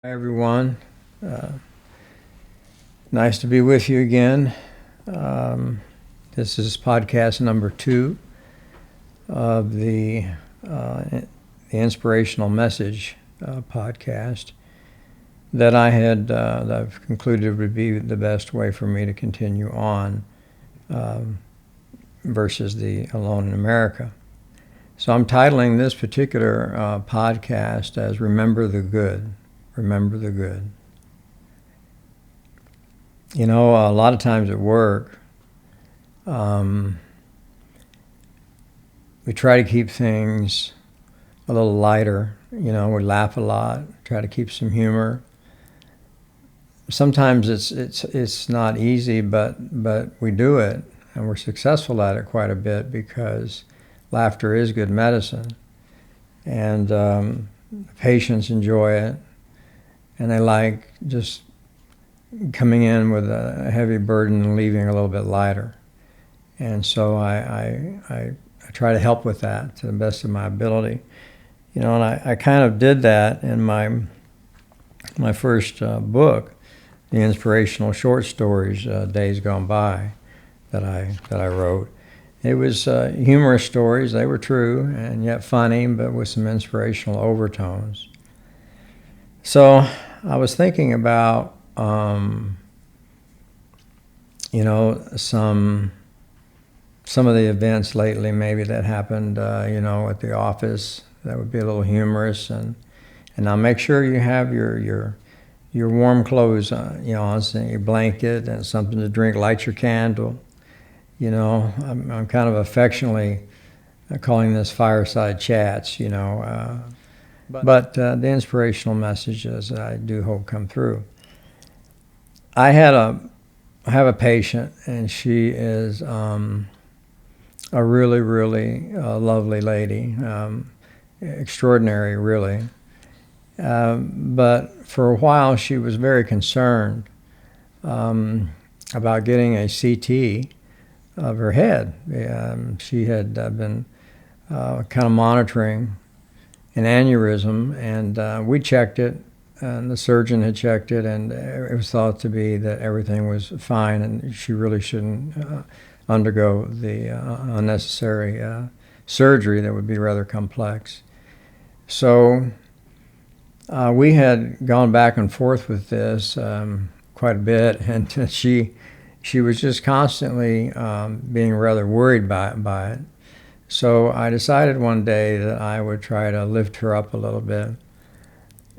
Hi, everyone. Uh, Nice to be with you again. Um, this is podcast number 2 of the Inspirational Message podcast that that I've concluded would be the best way for me to continue on um, versus the Alone in America. So I'm titling this particular podcast as Remember the Good. Remember the Good. You know, a lot of times at work, um, we try to keep things a little lighter. You know, we laugh a lot, try to keep some humor. Sometimes it's not easy, but we do it, and we're successful at it quite a bit because laughter is good medicine, and patients enjoy it, and they like just coming in with a heavy burden and leaving a little bit lighter. And so I try to help with that to the best of my ability. You know, and I kind of did that in my first book, the inspirational short stories, Days Gone By, that I wrote. It was humorous stories. They were true and yet funny, but with some inspirational overtones. So I was thinking about you know, some of the events lately maybe that happened, you know, at the office that would be a little humorous, and now make sure you have your warm clothes, you know, on, your blanket and something to drink. Light your candle. You know, I'm kind of affectionately calling this fireside chats. You know, but the inspirational messages I do hope come through. I have a patient, and she is a really, really lovely lady, extraordinary, really. But for a while, she was very concerned about getting a CT of her head. She had been kind of monitoring an aneurysm, and we checked it, and the surgeon had checked it, and it was thought to be that everything was fine, and she really shouldn't undergo the unnecessary surgery that would be rather complex. So we had gone back and forth with this quite a bit, and she was just constantly being rather worried by it. So I decided one day that I would try to lift her up a little bit.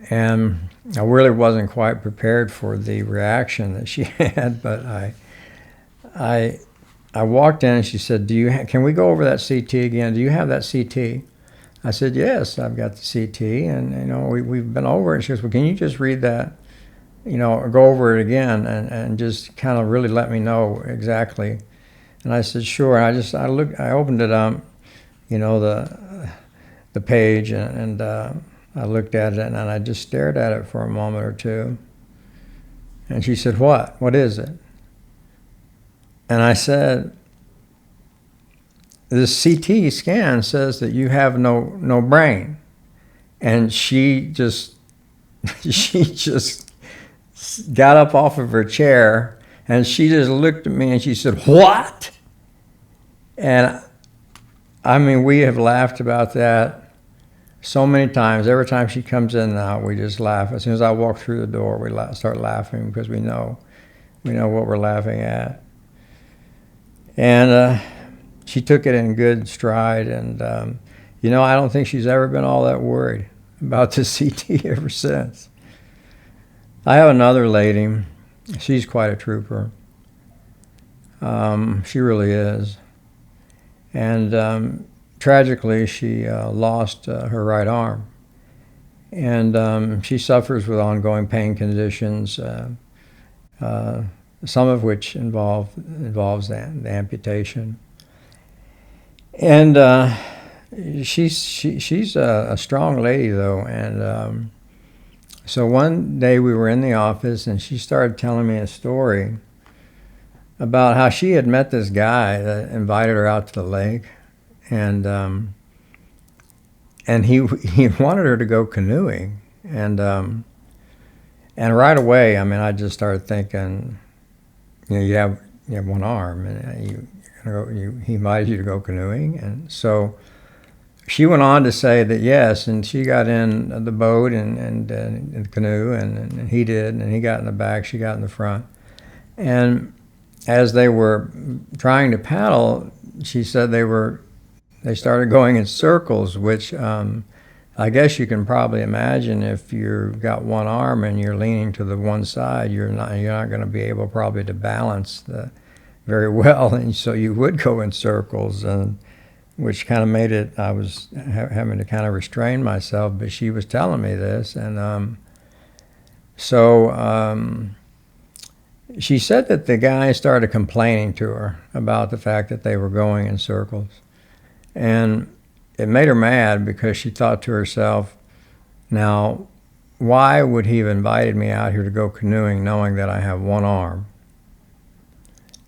And I really wasn't quite prepared for the reaction that she had, but I walked in and she said, can we go over that CT again? Do you have that CT? I said, yes, I've got the CT, and you know, we've been over it. And she goes, well, can you just read that, you know, or go over it again and just kind of really let me know exactly? And I said, sure. And I opened it up, you know, the page, and I looked at it, and I just stared at it for a moment or two. And she said, what? What is it? And I said, this CT scan says that you have no brain. And she just got up off of her chair, and she just looked at me and she said, what? And I mean, we have laughed about that so many times. Every time she comes in now, we just laugh. As soon as I walk through the door, we start laughing because we know what we're laughing at. And she took it in good stride, and you know, I don't think she's ever been all that worried about the CT ever since. I have another lady. She's quite a trooper. She really is. And tragically, she lost her right arm, and she suffers with ongoing pain conditions, some of which involves the amputation. And she's a strong lady, though, and so one day we were in the office, and she started telling me a story about how she had met this guy that invited her out to the lake, and he wanted her to go canoeing, and And right away, I mean, I just started thinking, you have one arm, and he invited you to go canoeing, and so she went on to say that yes, and she got in the boat and the canoe, and he did, and he got in the back, she got in the front, and as they were trying to paddle, she said they started going in circles, which I guess you can probably imagine if you've got one arm and you're leaning to the one side, you're not going to be able probably to balance very well, and so you would go in circles, and which kind of made it. I was having to kind of restrain myself, but she was telling me this, and she said that the guy started complaining to her about the fact that they were going in circles, and it made her mad because she thought to herself, now, why would he have invited me out here to go canoeing knowing that I have one arm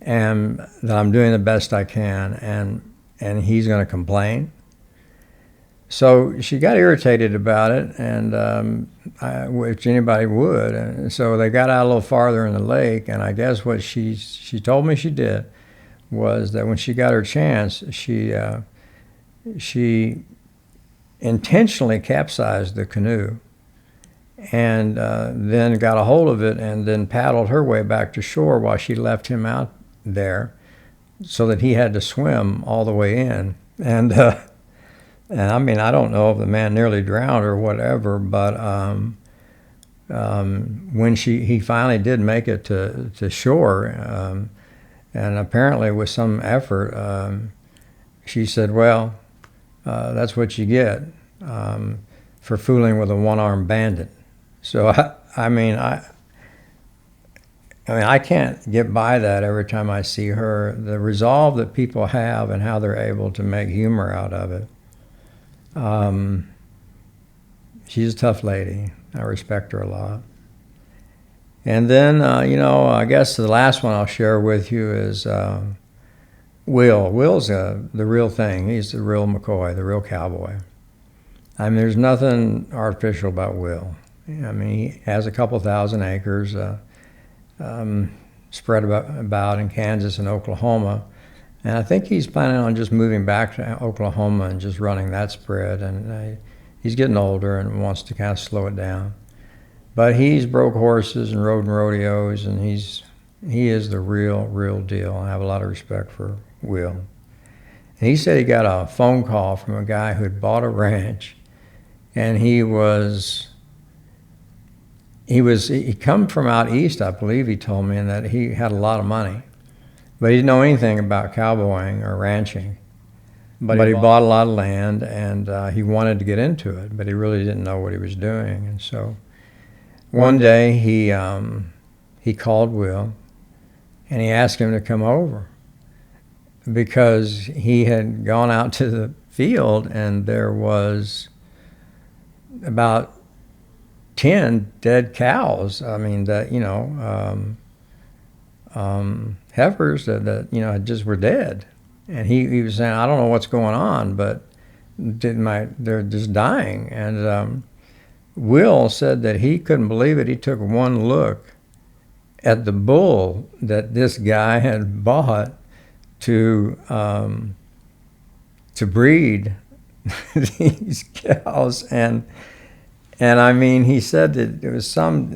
and that I'm doing the best I can, and he's going to complain? So she got irritated about it, and which anybody would. And so they got out a little farther in the lake, and I guess what she told me she did was that when she got her chance, she intentionally capsized the canoe and then got a hold of it and then paddled her way back to shore while she left him out there so that he had to swim all the way in. And I mean, I don't know if the man nearly drowned or whatever, but when he finally did make it to shore, and apparently with some effort, she said, well, that's what you get for fooling with a one-armed bandit. So I mean, I can't get by that every time I see her. The resolve that people have and how they're able to make humor out of it. She's a tough lady. I respect her a lot. And then, I guess the last one I'll share with you is Will. Will's the real thing. He's the real McCoy, the real cowboy. I mean, there's nothing artificial about Will. I mean, he has a couple thousand acres spread about in Kansas and Oklahoma. And I think he's planning on just moving back to Oklahoma and just running that spread. And he's getting older and wants to kind of slow it down. But he's broke horses and rode in rodeos, and he is the real deal. I have a lot of respect for Will. And he said he got a phone call from a guy who had bought a ranch, and he come from out east, I believe he told me, and that he had a lot of money. But he didn't know anything about cowboying or ranching. But he bought a lot of land, and he wanted to get into it, but he really didn't know what he was doing. And so one day he called Will, and he asked him to come over because he had gone out to the field, and there was about 10 dead cows. I mean, heifers that just were dead. And he was saying, I don't know what's going on, but they're just dying. And Will said that he couldn't believe it. He took one look at the bull that this guy had bought to breed these cows, and I mean, he said that he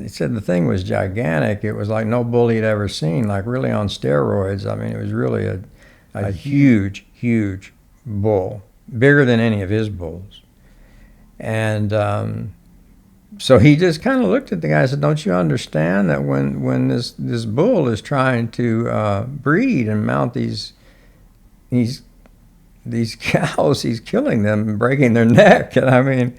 said the thing was gigantic. It was like no bull he'd ever seen, like really on steroids. I mean, it was really a huge bull, bigger than any of his bulls. And so he just kind of looked at the guy and said, don't you understand that when this bull is trying to breed and mount these cows, he's killing them and breaking their neck? And I mean,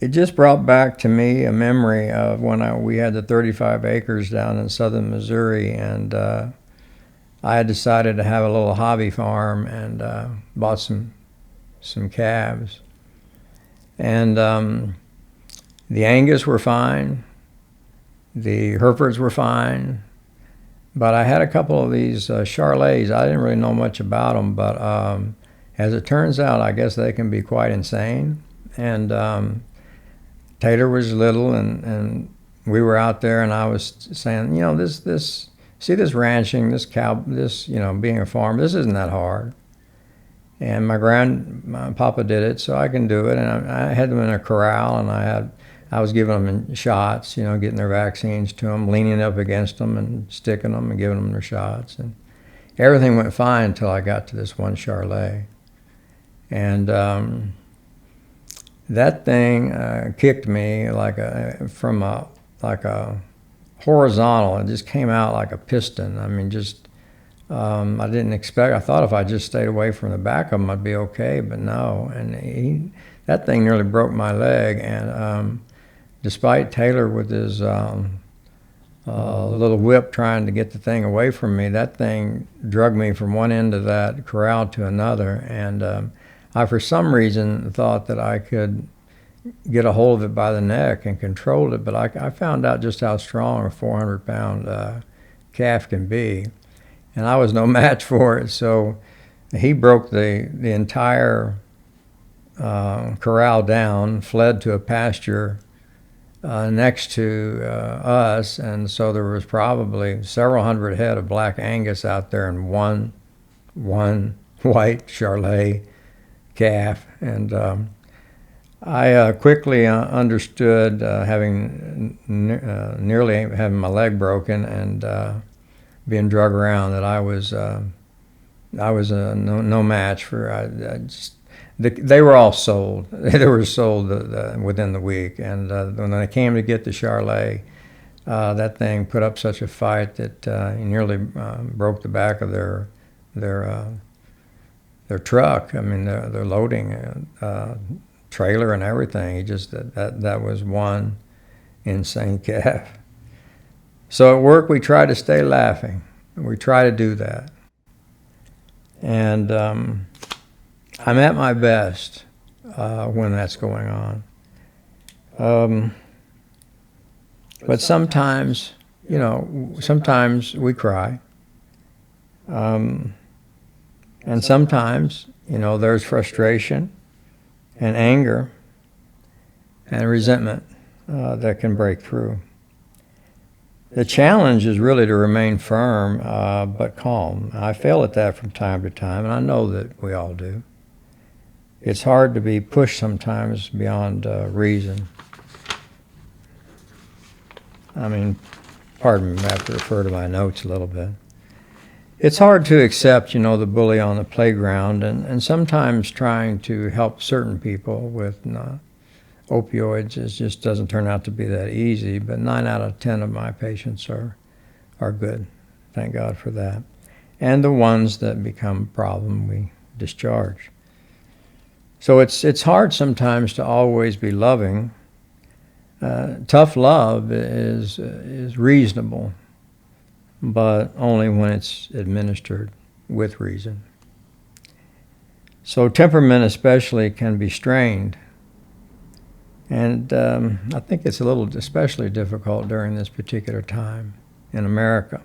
it just brought back to me a memory of when we had the 35 acres down in southern Missouri, and I had decided to have a little hobby farm and bought some calves. And the Angus were fine, the Herefords were fine, but I had a couple of these Charolais. I didn't really know much about them, but as it turns out, I guess they can be quite insane. And Taylor was little, and we were out there, and I was saying, see this ranching, this being a farmer, this isn't that hard. And my papa did it, so I can do it. And I had them in a corral, and I was giving them shots, getting their vaccines to them, leaning up against them and sticking them and giving them their shots. And everything went fine until I got to this one Charlet. And that thing kicked me like a horizontal. It just came out like a piston. I mean, I didn't expect. I thought if I just stayed away from the back of him, I'd be okay. But no, and that thing nearly broke my leg. And despite Taylor with his little whip trying to get the thing away from me, that thing dragged me from one end of that corral to another. And I, for some reason, thought that I could get a hold of it by the neck and control it. But I found out just how strong a 400-pound calf can be. And I was no match for it. So he broke the entire corral down, fled to a pasture next to us. And so there was probably several hundred head of black Angus out there and one white Charlet calf. And I quickly understood, having nearly having my leg broken and being drug around, that I was no match for. They were all sold. They were sold within the week, and when they came to get the Charlet, that thing put up such a fight that he nearly broke the back of their truck. I mean, their loading trailer and everything. He just that was one insane calf. So at work, we try to stay laughing. We try to do that. And I'm at my best when that's going on. But sometimes, sometimes we cry. And sometimes, there's frustration and anger and resentment that can break through. The challenge is really to remain firm but calm. I fail at that from time to time, and I know that we all do. It's hard to be pushed sometimes beyond reason. I mean, pardon me, I have to refer to my notes a little bit. It's hard to accept, the bully on the playground, and sometimes trying to help certain people with opioids just doesn't turn out to be that easy, but 9 out of 10 of my patients are good. Thank God for that. And the ones that become a problem, we discharge. So it's hard sometimes to always be loving. Tough love is reasonable, but only when it's administered with reason. So temperament especially can be strained. And I think it's a little especially difficult during this particular time in America.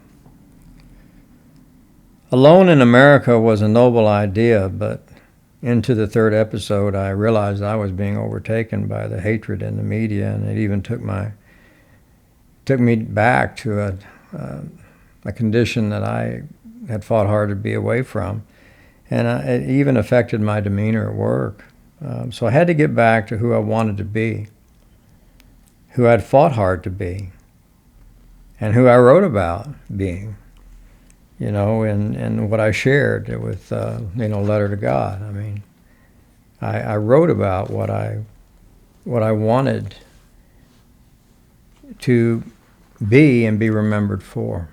Alone in America was a noble idea, but into the third episode, I realized I was being overtaken by the hatred in the media, and it even took me back to a condition that I had fought hard to be away from, and it even affected my demeanor at work. So I had to get back to who I wanted to be, who I'd fought hard to be, and who I wrote about being, and what I shared with, Letter to God. I mean, I wrote about what I wanted to be and be remembered for.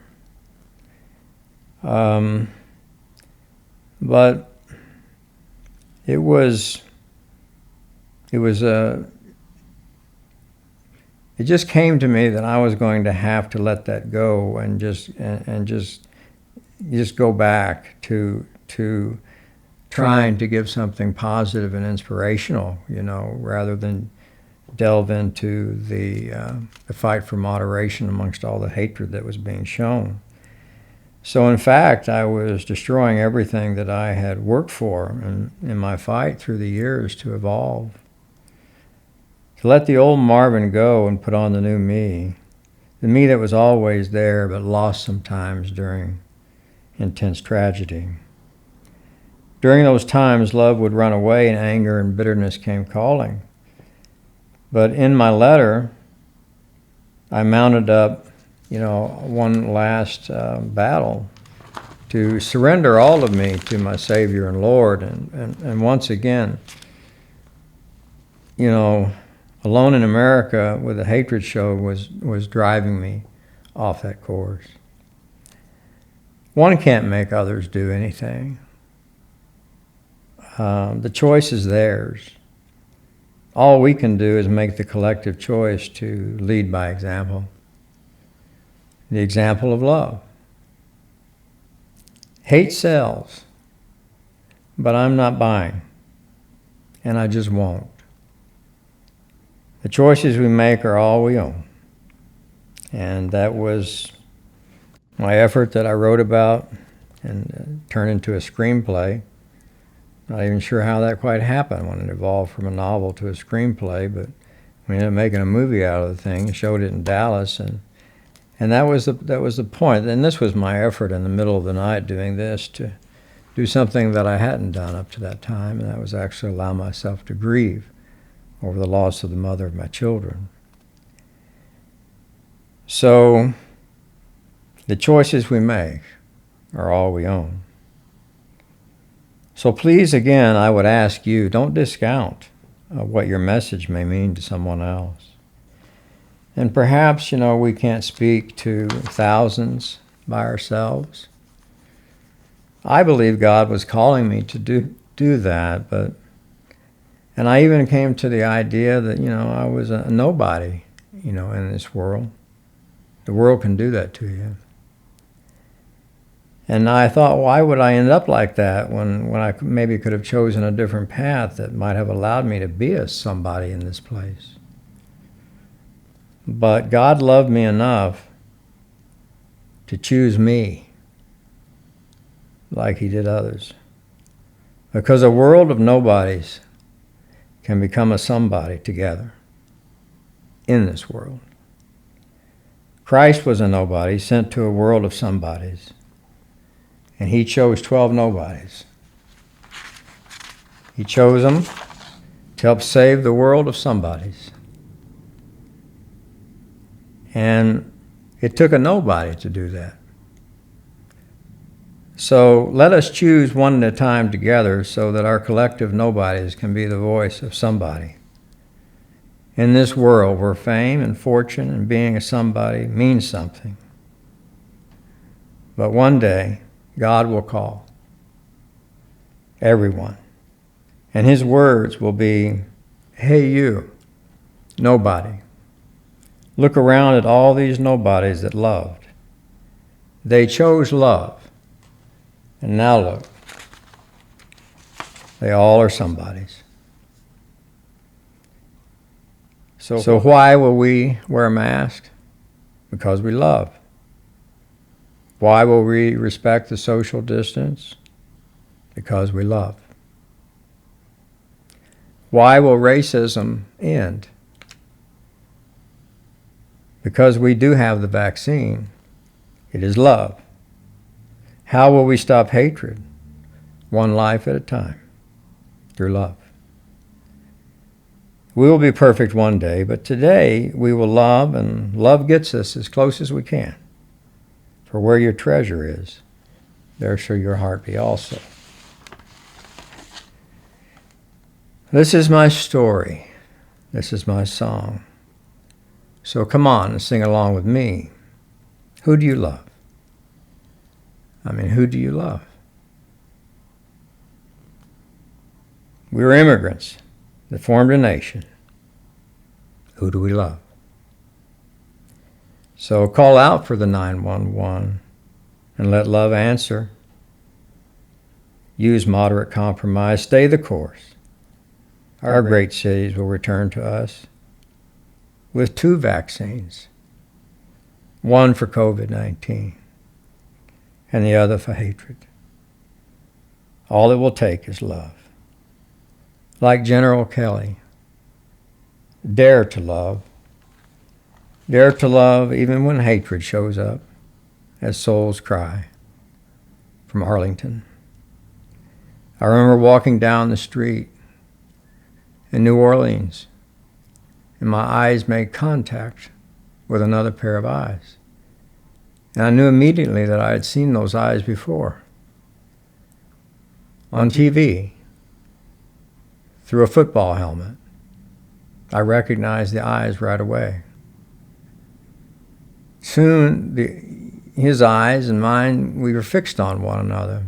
But it just came to me that I was going to have to let that go and just go back to trying to give something positive and inspirational, rather than delve into the fight for moderation amongst all the hatred that was being shown. So in fact, I was destroying everything that I had worked for in my fight through the years to evolve To let the old Marvin go and put on the new me, the me that was always there but lost sometimes during intense tragedy. During those times, love would run away and anger and bitterness came calling. But in my letter, I mounted up, one last battle to surrender all of me to my Savior and Lord. And once again, Alone in America with a hatred show was driving me off that course. One can't make others do anything. The choice is theirs. All we can do is make the collective choice to lead by example. The example of love. Hate sells, but I'm not buying, and I just won't. The choices we make are all we own. And that was my effort that I wrote about and turned into a screenplay. Not even sure how that quite happened when it evolved from a novel to a screenplay, but we ended up making a movie out of the thing and showed it in Dallas, and that was the point. And this was my effort in the middle of the night doing this, to do something that I hadn't done up to that time, and that was actually allow myself to grieve over the loss of the mother of my children. So the choices we make are all we own. So please, again, I would ask you, don't discount what your message may mean to someone else. And perhaps, we can't speak to thousands by ourselves. I believe God was calling me to do that, and I even came to the idea that, I was a nobody, in this world. The world can do that to you. And I thought, why would I end up like that when I maybe could have chosen a different path that might have allowed me to be a somebody in this place? But God loved me enough to choose me like he did others. Because a world of nobodies can become a somebody together in this world. Christ was a nobody sent to a world of somebodies, and he chose 12 nobodies. He chose them to help save the world of somebodies. And it took a nobody to do that. So let us choose one at a time together so that our collective nobodies can be the voice of somebody. In this world where fame and fortune and being a somebody means something. But one day, God will call everyone. And his words will be, hey you, nobody. Look around at all these nobodies that loved. They chose love. And now look, they all are somebodies. So why will we wear a mask? Because we love. Why will we respect the social distance? Because we love. Why will racism end? Because we do have the vaccine. It is love. How will we stop hatred? One life at a time, through love. We will be perfect one day, but today we will love, and love gets us as close as we can. For where your treasure is, there shall your heart be also. This is my story. This is my song. So come on and sing along with me. Who do you love? Who do you love? We were immigrants that formed a nation. Who do we love? So call out for the 911 and let love answer. Use moderate compromise. Stay the course. Our great cities will return to us with 2 vaccines, one for COVID-19 and the other for hatred. All it will take is love. Like General Kelly, Dare to love. Dare to love even when hatred shows up, as souls cry. From Arlington. I remember walking down the street in New Orleans, and my eyes made contact with another pair of eyes. And I knew immediately that I had seen those eyes before. On TV, through a football helmet. I recognized the eyes right away. Soon, his eyes and mine, we were fixed on one another.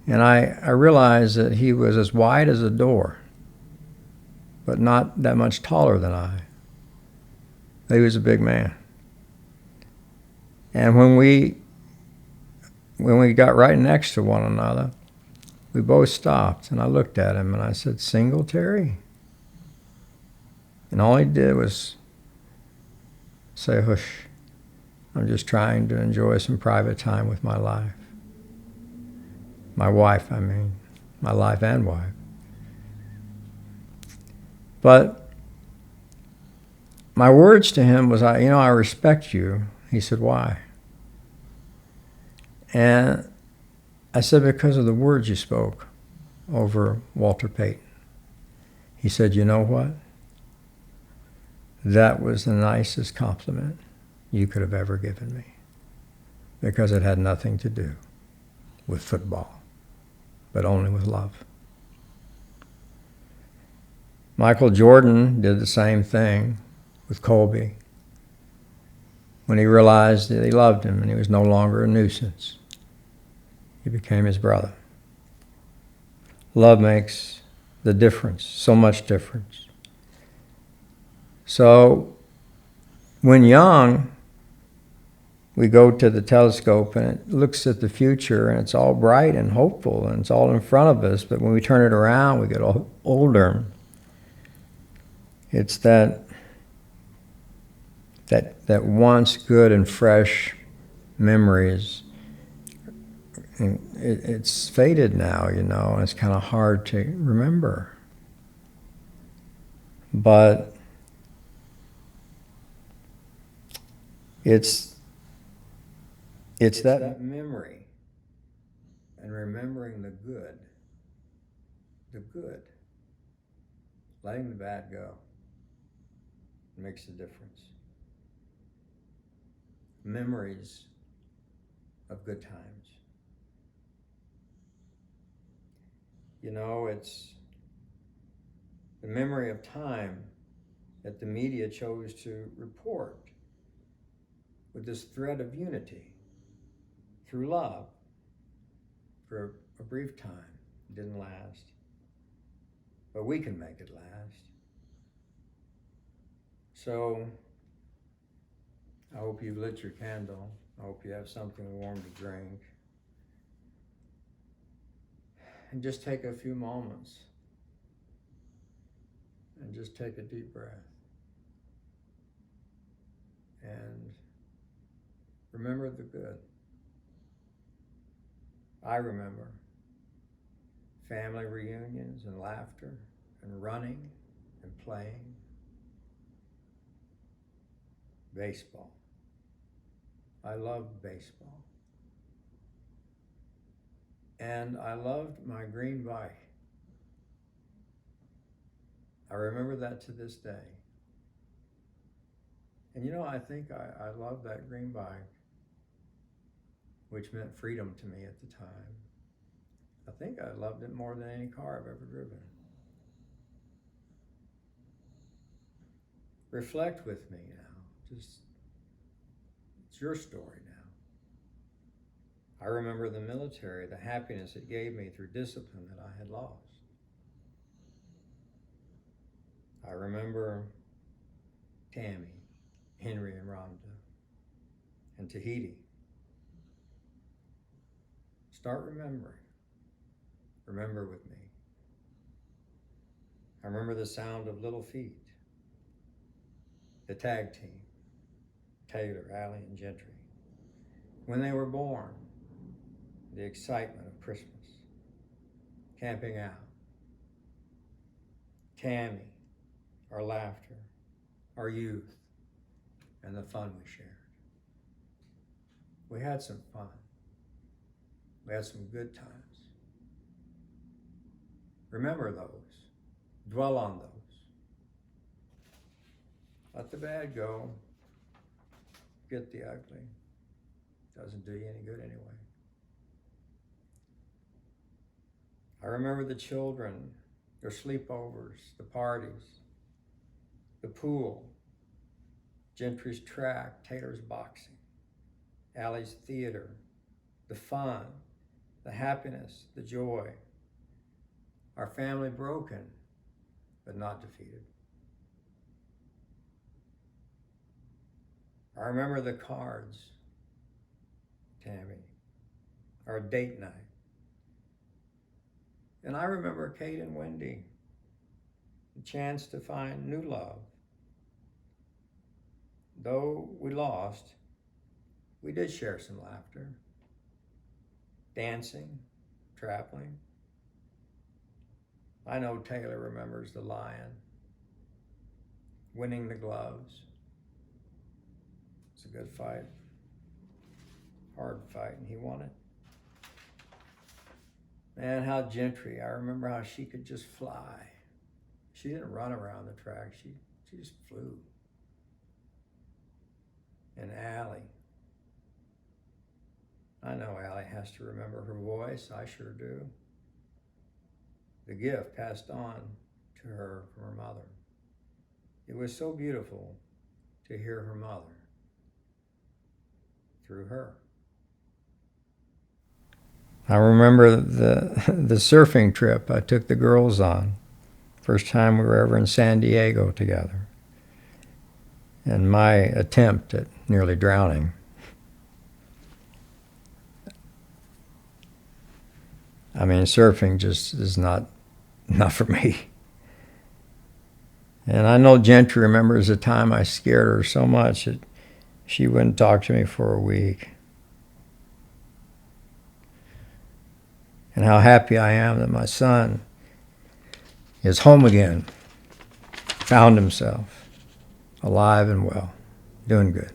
And I realized that he was as wide as a door, but not that much taller than I. He was a big man. And when we got right next to one another, we both stopped, and I looked at him, and I said, "Singletary?" And all he did was say, "Hush, I'm just trying to enjoy some private time with my life." My wife, I mean. My life and wife. But my words to him was, I respect you. He said, "Why?" And I said, "Because of the words you spoke over Walter Payton." He said, "You know what? That was the nicest compliment you could have ever given me, because it had nothing to do with football, but only with love." Michael Jordan did the same thing with Kobe when he realized that he loved him and he was no longer a nuisance. He became his brother. Love makes the difference, so much difference. So when young, we go to the telescope and it looks at the future and it's all bright and hopeful and it's all in front of us. But when we turn it around, we get older. It's that once good and fresh memories. And it's faded now, and it's kind of hard to remember. But it's that memory and remembering the good, letting the bad go makes a difference. Memories of good times. It's the memory of time that the media chose to report with this thread of unity through love for a brief time. It didn't last, but we can make it last. So I hope you've lit your candle. I hope you have something warm to drink. And just take a few moments and just take a deep breath. And remember the good. I remember family reunions and laughter and running and playing. Baseball. I loved baseball. And I loved my green bike. I remember that to this day. And I think I loved that green bike, which meant freedom to me at the time. I think I loved it more than any car I've ever driven. Reflect with me now. It's your story now. I remember the military, the happiness it gave me through discipline that I had lost. I remember Tammy, Henry and Rhonda, and Tahiti. Start remembering. Remember with me. I remember the sound of little feet. The tag team, Taylor, Allie, and Gentry. When they were born, the excitement of Christmas. Camping out. Tammy, our laughter, our youth, and the fun we shared. We had some fun. We had some good times. Remember those. Dwell on those. Let the bad go. Get the ugly. Doesn't do you any good anyway. I remember the children, their sleepovers, the parties, the pool, Gentry's track, Taylor's boxing, Allie's theater, the fun, the happiness, the joy. Our family broken, but not defeated. I remember the cards, Tammy, our date night. And I remember Kate and Wendy, the chance to find new love. Though we lost, we did share some laughter, dancing, traveling. I know Taylor remembers the lion, winning the gloves. It's a good fight, hard fight, and he won it. Man, how Gentry, I remember how she could just fly. She didn't run around the track, she just flew. And Allie, I know Allie has to remember her voice, I sure do. The gift passed on to her from her mother. It was so beautiful to hear her mother through her. I remember the surfing trip I took the girls on. First time we were ever in San Diego together. And my attempt at nearly drowning. I mean, surfing just is not for me. And I know Gentry remembers the time I scared her so much that she wouldn't talk to me for a week. And how happy I am that my son is home again, found himself, alive and well, doing good.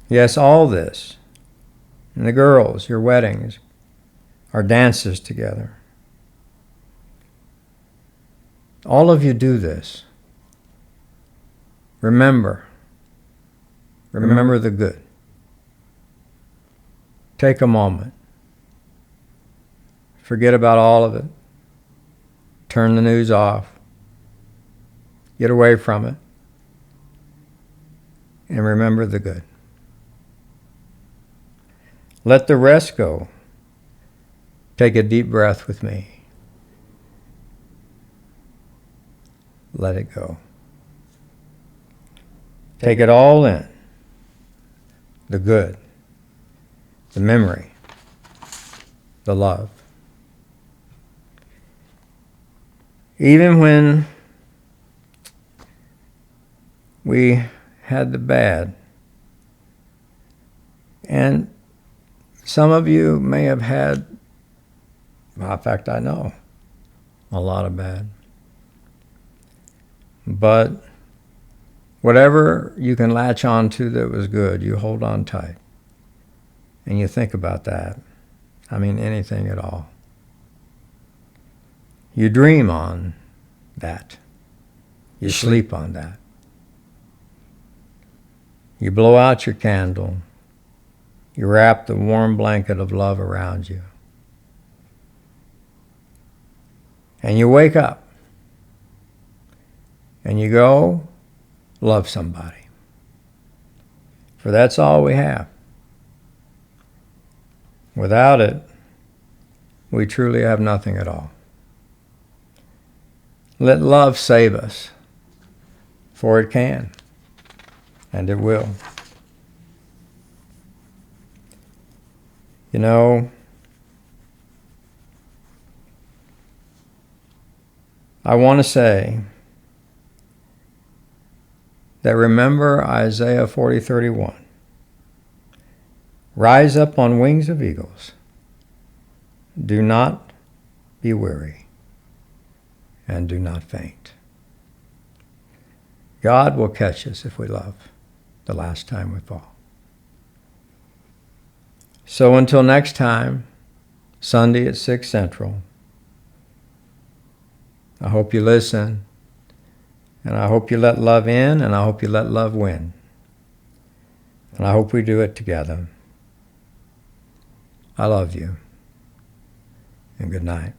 Yes, all this, and the girls, your weddings, our dances together. All of you do this. Remember the good. Take a moment. Forget about all of it. Turn the news off. Get away from it. And remember the good. Let the rest go. Take a deep breath with me. Let it go. Take it all in. The good. The memory. The love. Even when we had the bad, and some of you may have had, well, in fact, I know, a lot of bad. But whatever you can latch on to that was good, you hold on tight. And you think about that. I mean, anything at all. You dream on that. You sleep on that. You blow out your candle. You wrap the warm blanket of love around you. And you wake up. And you go love somebody. For that's all we have. Without it, we truly have nothing at all. Let love save us, for it can, and it will. You know, I want to say that remember Isaiah 40:31. Rise up on wings of eagles. Do not be weary, and do not faint. God will catch us if we love the last time we fall. So until next time, Sunday at 6 Central, I hope you listen, and I hope you let love in, and I hope you let love win. And I hope we do it together. I love you, and good night.